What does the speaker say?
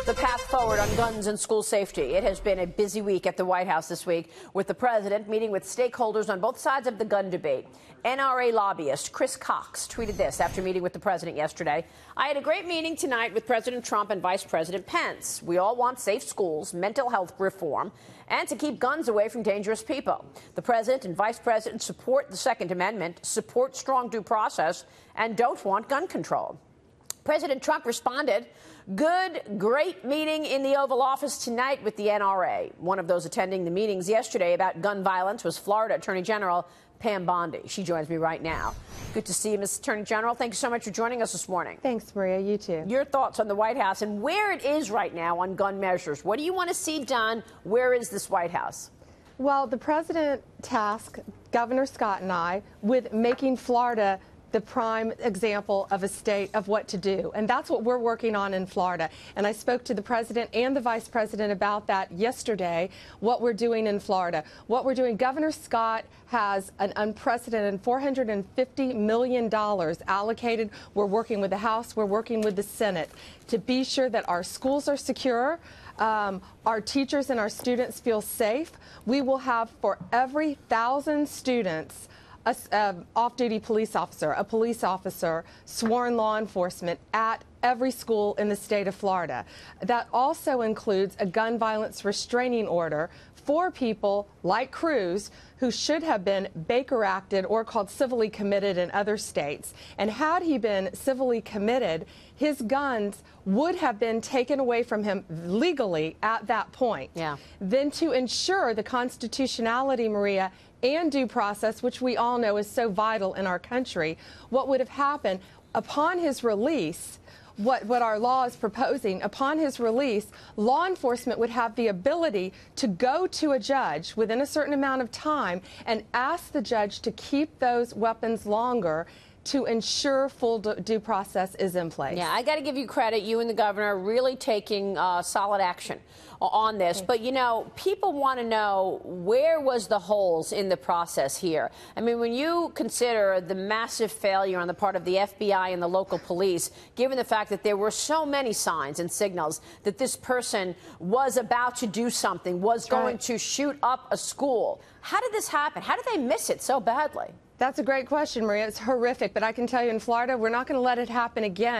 The path forward on guns and school safety. It has been a busy week at the White House this week, with the president meeting with stakeholders on both sides of the gun debate. NRA lobbyist Chris Cox tweeted this after meeting with the president yesterday. "I had a great meeting tonight with President Trump and Vice President Pence. We all want safe schools, mental health reform, and to keep guns away from dangerous people. The president and vice president support the Second Amendment, support strong due process, and don't want gun control." President Trump responded, "Good, great meeting in the Oval Office tonight with the NRA." One of those attending the meetings yesterday about gun violence was Florida Attorney General Pam Bondi. She joins me right now. Good to see you, Ms. Attorney General. Thank you so much for joining us this morning. Thanks, Maria. You too. Your thoughts on the White House and where it is right now on gun measures. What do you want to see done? Where is this White House? Well, the president tasked Governor Scott and I with making Florida the prime example of a state of what to do. And that's what we're working on in Florida. And I spoke to the president and the vice president about that yesterday, what we're doing in Florida. What we're doing, Governor Scott has an unprecedented $450 million allocated. We're working with the House, we're working with the Senate to be sure that our schools are secure, our teachers and our students feel safe. We will have, for every 1,000 students, an off-duty police officer, a police officer, sworn law enforcement at every school in the state of Florida. That also includes a gun violence restraining order for people like Cruz who should have been Baker Acted or called civilly committed in other states. And had he been civilly committed, his guns would have been taken away from him legally at that point. Yeah. Then to ensure the constitutionality, Maria, and due process, which we all know is so vital in our country, what would have happened upon his release, what our law is proposing, upon his release, law enforcement would have the ability to go to a judge within a certain amount of time and ask the judge to keep those weapons longer to ensure full due process is in place. Yeah, I got to give you credit. You and the governor are really taking solid action on this. But, you know, people want to know, where was the holes in the process here? I mean, when you consider the massive failure on the part of the FBI and the local police, given the fact that there were so many signs and signals that this person was about to do something, was going to shoot up a school, how did this happen? How did they miss it so badly? That's a great question, Maria. It's horrific, but I can tell you in Florida, we're not going to let it happen again.